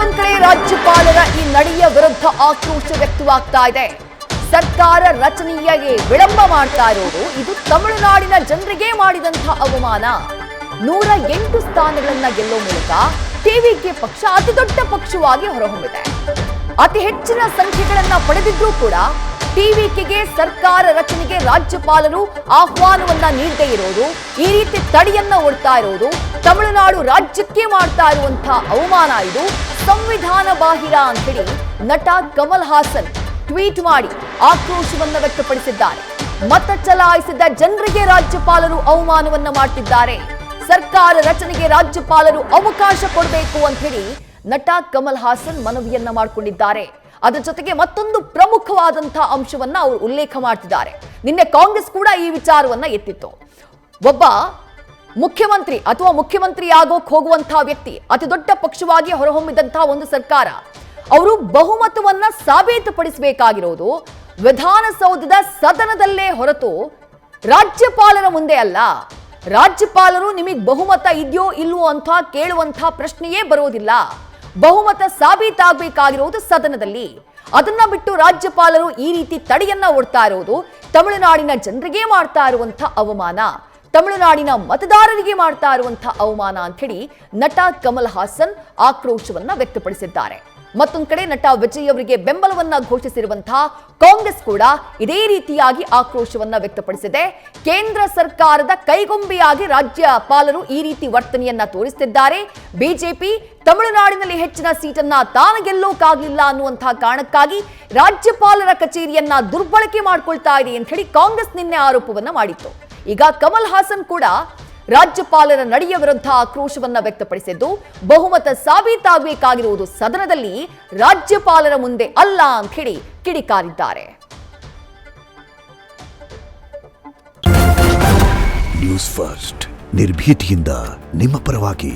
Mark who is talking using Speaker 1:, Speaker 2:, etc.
Speaker 1: ಮತ್ತೊಂದು ಕಡೆ ರಾಜ್ಯಪಾಲರ ಈ ನಡೆಯ ವಿರುದ್ಧ ಆಕ್ರೋಶ ವ್ಯಕ್ತವಾಗ್ತಾ ಇದೆ. ಸರ್ಕಾರ ರಚನೆಯಾಗಿ ವಿಳಂಬ ಮಾಡ್ತಾ ಇರೋದು ಇದು ತಮಿಳುನಾಡಿನ ಜನರಿಗೆ ಮಾಡಿದಂತಹ ಅವಮಾನ. 108 ಸ್ಥಾನಗಳನ್ನ ಗೆಲ್ಲುವ ಮೂಲಕ ಟಿವಿಕೆ ಪಕ್ಷ ಅತಿ ದೊಡ್ಡ ಪಕ್ಷವಾಗಿ ಹೊರಹೊಮ್ಮಿದೆ. ಅತಿ ಹೆಚ್ಚಿನ ಸಂಖ್ಯೆಗಳನ್ನ ಪಡೆದಿದ್ರೂ ಕೂಡ ಟಿವಿಕೆಗೆ ಸರ್ಕಾರ ರಚನೆಗೆ ರಾಜ್ಯಪಾಲರು ಆಹ್ವಾನವನ್ನ ನೀಡದೇ ಇರೋದು, ಈ ರೀತಿ ತಡೆಯನ್ನ ಒಡ್ತಾ ಇರೋದು ತಮಿಳುನಾಡು ರಾಜ್ಯಕ್ಕೆ ಮಾಡ್ತಾ ಇರುವಂತಹ ಅವಮಾನ. ಇದು ಸಂವಿಧಾನ ಬಾಹಿರ ಅಂತ ಹೇಳಿ ನಟ ಕಮಲ್ ಹಾಸನ್ ಟ್ವೀಟ್ ಮಾಡಿ ಆಕ್ರೋಶವನ್ನ ವ್ಯಕ್ತಪಡಿಸಿದ್ದಾರೆ. ಮತ ಚಲಾಯಿಸಿದ ಜನರಿಗೆ ರಾಜ್ಯಪಾಲರು ಅವಮಾನವನ್ನ ಮಾಡ್ತಿದ್ದಾರೆ. ಸರ್ಕಾರ ರಚನೆಗೆ ರಾಜ್ಯಪಾಲರು ಅವಕಾಶ ಕೊಡಬೇಕು ಅಂತ ಹೇಳಿ ನಟ ಕಮಲ್ ಹಾಸನ್ ಮನವಿಯನ್ನ ಮಾಡಿಕೊಂಡಿದ್ದಾರೆ. ಅದರ ಜೊತೆಗೆ ಮತ್ತೊಂದು ಪ್ರಮುಖವಾದಂತಹ ಅಂಶವನ್ನ ಅವರು ಉಲ್ಲೇಖ ಮಾಡ್ತಿದ್ದಾರೆ. ನಿನ್ನೆ ಕಾಂಗ್ರೆಸ್ ಕೂಡ ಈ ವಿಚಾರವನ್ನ ಎತ್ತಿತ್ತು. ಒಬ್ಬ ಮುಖ್ಯಮಂತ್ರಿ ಅಥವಾ ಮುಖ್ಯಮಂತ್ರಿ ಆಗೋಕ್ ಹೋಗುವಂತಹ ವ್ಯಕ್ತಿ, ಅತಿ ದೊಡ್ಡ ಪಕ್ಷವಾಗಿ ಹೊರಹೊಮ್ಮಿದಂತಹ ಒಂದು ಸರ್ಕಾರ, ಅವರು ಬಹುಮತವನ್ನ ಸಾಬೀತುಪಡಿಸಬೇಕಾಗಿರೋದು ವಿಧಾನಸೌಧದ ಸದನದಲ್ಲೇ ಹೊರತು ರಾಜ್ಯಪಾಲರ ಮುಂದೆ ಅಲ್ಲ. ರಾಜ್ಯಪಾಲರು ನಿಮಗೆ ಬಹುಮತ ಇದೆಯೋ ಇಲ್ವೋ ಅಂತ ಕೇಳುವಂತಹ ಪ್ರಶ್ನೆಯೇ ಬರೋದಿಲ್ಲ. ಬಹುಮತ ಸಾಬೀತಾಗಬೇಕಾಗಿರೋದು ಸದನದಲ್ಲಿ. ಅದನ್ನ ಬಿಟ್ಟು ರಾಜ್ಯಪಾಲರು ಈ ರೀತಿ ತಡೆಯನ್ನ ಒಡ್ತಾ ಇರೋದು ತಮಿಳುನಾಡಿನ ಜನರಿಗೆ ಮಾಡ್ತಾ ಇರುವಂತಹ ಅವಮಾನ, ತಮಿಳುನಾಡಿನ ಮತದಾರರಿಗೆ ಮಾಡ್ತಾ ಇರುವಂತಹ ಅವಮಾನ ಅಂತ ಹೇಳಿ ನಟ ಕಮಲ್ ಹಾಸನ್ ಆಕ್ರೋಶವನ್ನ ವ್ಯಕ್ತಪಡಿಸಿದ್ದಾರೆ. ಮತ್ತೊಂದು ಕಡೆ ನಟ ವಿಜಯ್ ಅವರಿಗೆ ಬೆಂಬಲವನ್ನ ಘೋಷಿಸಿರುವಂತಹ ಕಾಂಗ್ರೆಸ್ ಕೂಡ ಇದೇ ರೀತಿಯಾಗಿ ಆಕ್ರೋಶವನ್ನ ವ್ಯಕ್ತಪಡಿಸಿದೆ. ಕೇಂದ್ರ ಸರ್ಕಾರದ ಕೈಗೊಂಬೆಯಾಗಿ ರಾಜ್ಯಪಾಲರು ಈ ರೀತಿ ವರ್ತನೆಯನ್ನ ತೋರಿಸುತ್ತಿದ್ದಾರೆ. ಬಿಜೆಪಿ ತಮಿಳುನಾಡಿನಲ್ಲಿ ಹೆಚ್ಚಿನ ಸೀಟನ್ನ ತಾನು ಗೆಲ್ಲೋಕಾಗ್ಲಿಲ್ಲ ಅನ್ನುವಂತಹ ಕಾರಣಕ್ಕಾಗಿ ರಾಜ್ಯಪಾಲರ ಕಚೇರಿಯನ್ನ ದುರ್ಬಳಕೆ ಮಾಡ್ಕೊಳ್ತಾ ಇದೆ ಅಂತ ಹೇಳಿ ಕಾಂಗ್ರೆಸ್ ನಿನ್ನೆ ಆರೋಪವನ್ನ ಮಾಡಿತ್ತು. ಈಗ ಕಮಲ್ ಹಾಸನ್ ಕೂಡ ರಾಜ್ಯಪಾಲರ ನಡೆಯ ವಿರುದ್ಧ ಆಕ್ರೋಶವನ್ನ ವ್ಯಕ್ತಪಡಿಸಿದ್ದು, ಬಹುಮತ ಸಾಬೀತಾಗಬೇಕಾಗಿರುವುದು ಸದನದಲ್ಲಿ, ರಾಜ್ಯಪಾಲರ ಮುಂದೆ ಅಲ್ಲ ಅಂತ ಹೇಳಿ ಕಿಡಿಕಾರಿದ್ದಾರೆ.
Speaker 2: ನ್ಯೂಸ್ ಫಸ್ಟ್ ನಿರ್ಭೀತಿಯಿಂದ ನಿಮ್ಮ ಪರವಾಗಿ.